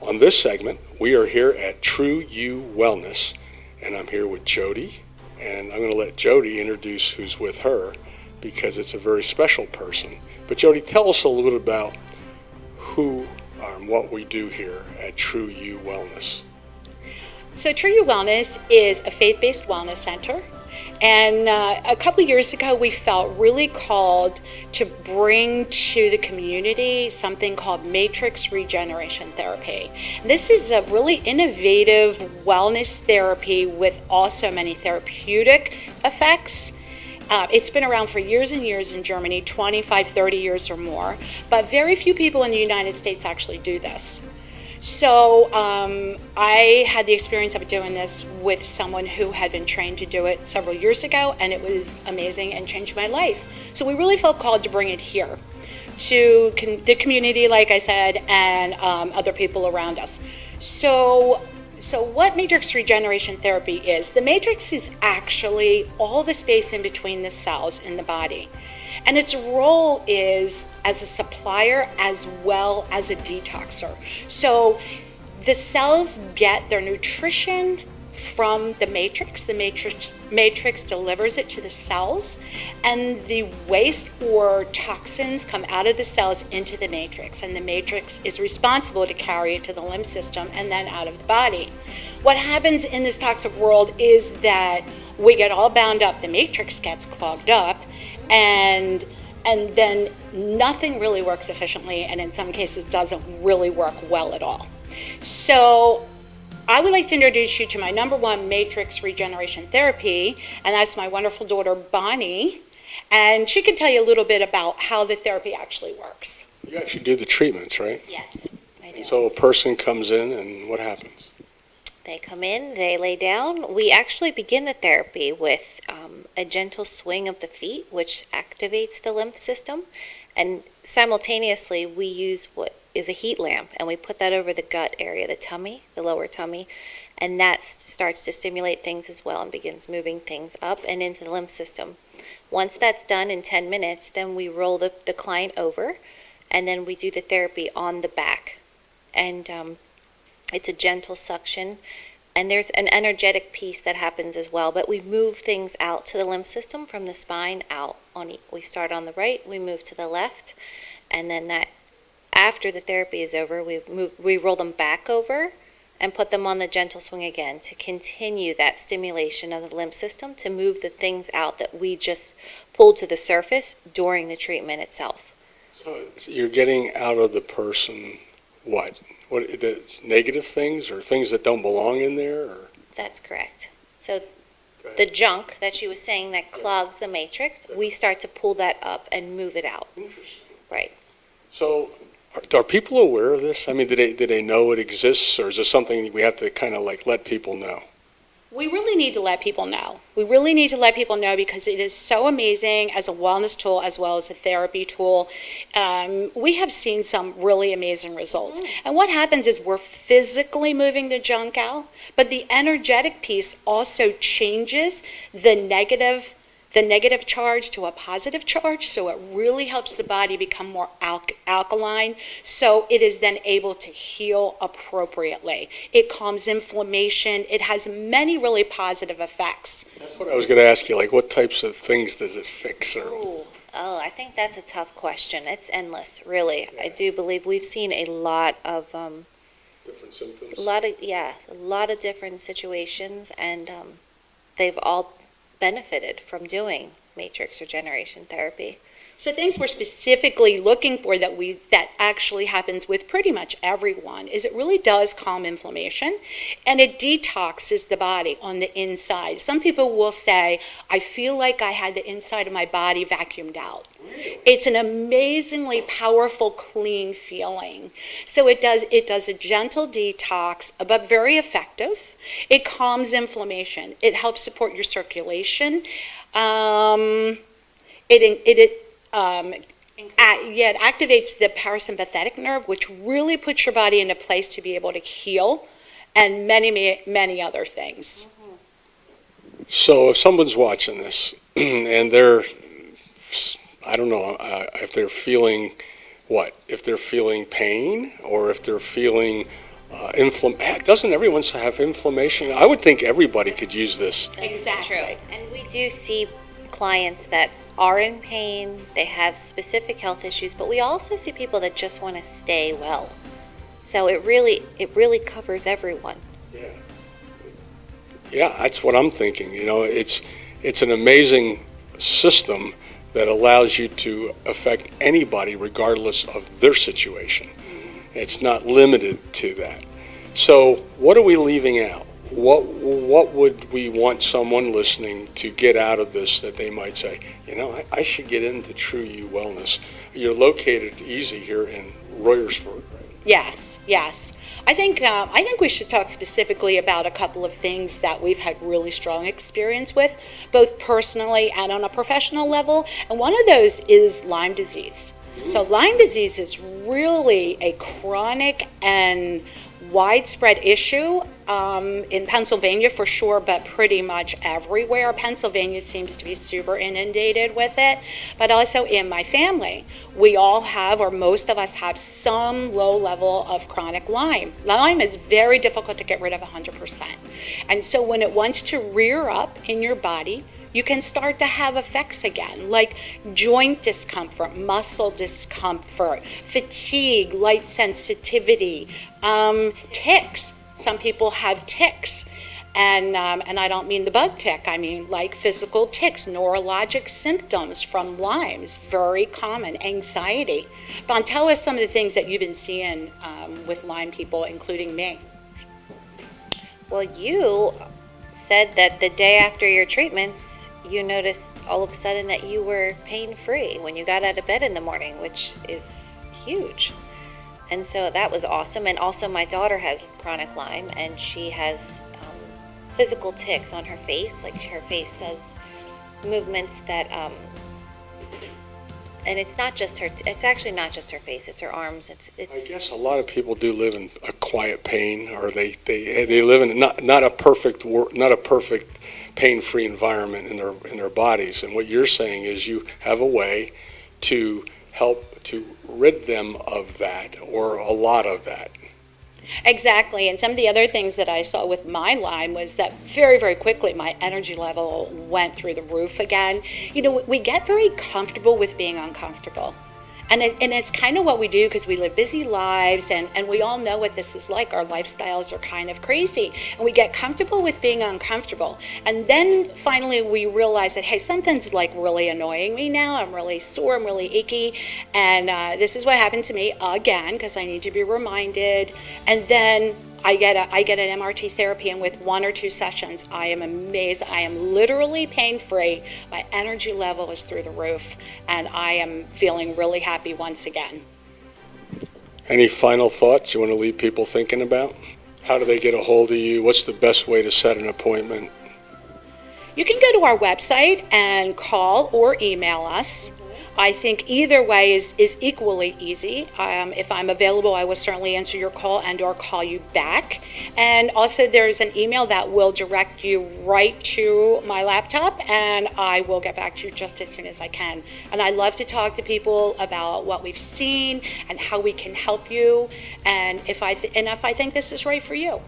On this segment, we are here at True You Wellness, and I'm here with Jody, and I'm going to let Jody introduce who's with her because it's a very special person. But Jody, tell us a little bit about who and what we do here at True You Wellness. So True You Wellness is a faith-based wellness center. And a couple years ago, we felt really called to bring to the community something called matrix regeneration therapy. This is a really innovative wellness therapy with also many therapeutic effects. It's been around for years and years in Germany, 25, 30 years or more, but very few people in the United States actually do this. So I had the experience of doing this with someone who had been trained to do it several years ago, and it was amazing and changed my life. So we really felt called to bring it here to the community, like I said, and other people around us. So what matrix regeneration therapy is, the matrix is actually all the space in between the cells in the body. And its role is as a supplier as well as a detoxer. So the cells get their nutrition from the matrix. The matrix delivers it to the cells, and the waste or toxins come out of the cells into the matrix, and the matrix is responsible to carry it to the lymph system and then out of the body. What happens in this toxic world is that we get all bound up, the matrix gets clogged up, and then nothing really works efficiently, and in some cases doesn't really work well at all. So I would like to introduce you to my number one matrix regeneration therapy, and that's my wonderful daughter Bonnie, and she can tell you a little bit about how the therapy actually works. You actually do the treatments, right? Yes, I do. So a person comes in, and what happens? They come in, they lay down. We actually begin the therapy with a gentle swing of the feet, which activates the lymph system. And simultaneously, we use what is a heat lamp, and we put that over the gut area, the tummy, the lower tummy, and that starts to stimulate things as well and begins moving things up and into the lymph system. Once that's done in 10 minutes, then we roll the client over, and then we do the therapy on the back. And it's a gentle suction, and there's an energetic piece that happens as well, but we move things out to the lymph system from the spine out. We start on the right, we move to the left, and then after the therapy is over, we roll them back over and put them on the gentle swing again to continue that stimulation of the lymph system to move the things out that we just pulled to the surface during the treatment itself. So you're getting out of the person what? What, the negative things or things that don't belong in there? Or? That's correct. So the junk that she was saying that clogs the matrix, we start to pull that up and move it out. Interesting. Right. So are people aware of this? I mean, do they know it exists, or is this something we have to kind of like let people know? We really need to let people know. We really need to let people know because it is so amazing as a wellness tool as well as a therapy tool. We have seen some really amazing results. And what happens is we're physically moving the junk out, but the energetic piece also changes the negative charge to a positive charge, so it really helps the body become more alkaline, so it is then able to heal appropriately. It calms inflammation. It has many really positive effects. That's what I was going to ask you, like what types of things does it fix? Or? Oh, I think that's a tough question. It's endless, really. Yeah. I do believe we've seen a lot of different symptoms. A lot of different situations, and they've all benefited from doing matrix regeneration therapy. So things we're specifically looking for that actually happens with pretty much everyone is it really does calm inflammation, and it detoxes the body on the inside. Some people will say, I feel like I had the inside of my body vacuumed out. Really? It's an amazingly powerful, clean feeling. So it does a gentle detox, but very effective. It calms inflammation. It helps support your circulation. It activates the parasympathetic nerve, which really puts your body into place to be able to heal, and many, many other things. So if someone's watching this and they're, I don't know, if they're feeling what? If they're feeling pain or if they're feeling Doesn't everyone have inflammation? I would think everybody could use this. Exactly. True. And we do see clients that are in pain, they have specific health issues, but we also see people that just want to stay well. So it really covers everyone. Yeah, that's what I'm thinking. It's an amazing system that allows you to affect anybody regardless of their situation. It's not limited to that. So what are we leaving out? What would we want someone listening to get out of this that they might say, I should get into True You Wellness. You're located easy here in Royersford. Yes, yes. I think we should talk specifically about a couple of things that we've had really strong experience with, both personally and on a professional level. And one of those is Lyme disease. So Lyme disease is really a chronic and widespread issue in Pennsylvania for sure, but pretty much everywhere. Pennsylvania seems to be super inundated with it, but also in my family, we all have, or most of us have, some low level of chronic Lyme. Lyme is very difficult to get rid of 100%. And so when it wants to rear up in your body, you can start to have effects again, like joint discomfort, muscle discomfort, fatigue, light sensitivity, ticks. Some people have ticks, and I don't mean the bug tick. I mean like physical ticks, neurologic symptoms from Lyme is very common, anxiety. Bon, tell us some of the things that you've been seeing with Lyme people, including me. Well, you said that the day after your treatments, you noticed all of a sudden that you were pain-free when you got out of bed in the morning, which is huge. And so that was awesome. And also my daughter has chronic Lyme, and she has physical ticks on her face. Like her face does movements that, and it's actually not just her face, it's her arms. It's. I guess a lot of people do live in a quiet pain, or they live in not a perfect pain-free environment in their bodies. And what you're saying is you have a way to help to rid them of that, or a lot of that. Exactly, and some of the other things that I saw with my Lyme was that very, very quickly my energy level went through the roof again. We get very comfortable with being uncomfortable. And it's kind of what we do because we live busy lives, and we all know what this is like. Our lifestyles are kind of crazy, and we get comfortable with being uncomfortable. And then finally we realize that, hey, something's like really annoying me now. I'm really sore, I'm really achy, and this is what happened to me again because I need to be reminded. And then I get an MRT therapy, and with 1 or 2 sessions, I am amazed. I am literally pain-free. My energy level is through the roof, and I am feeling really happy once again. Any final thoughts you want to leave people thinking about? How do they get a hold of you? What's the best way to set an appointment? You can go to our website and call or email us. I think either way is equally easy. If I'm available, I will certainly answer your call and or call you back. And also there's an email that will direct you right to my laptop, and I will get back to you just as soon as I can. And I love to talk to people about what we've seen and how we can help you, and if I think this is right for you.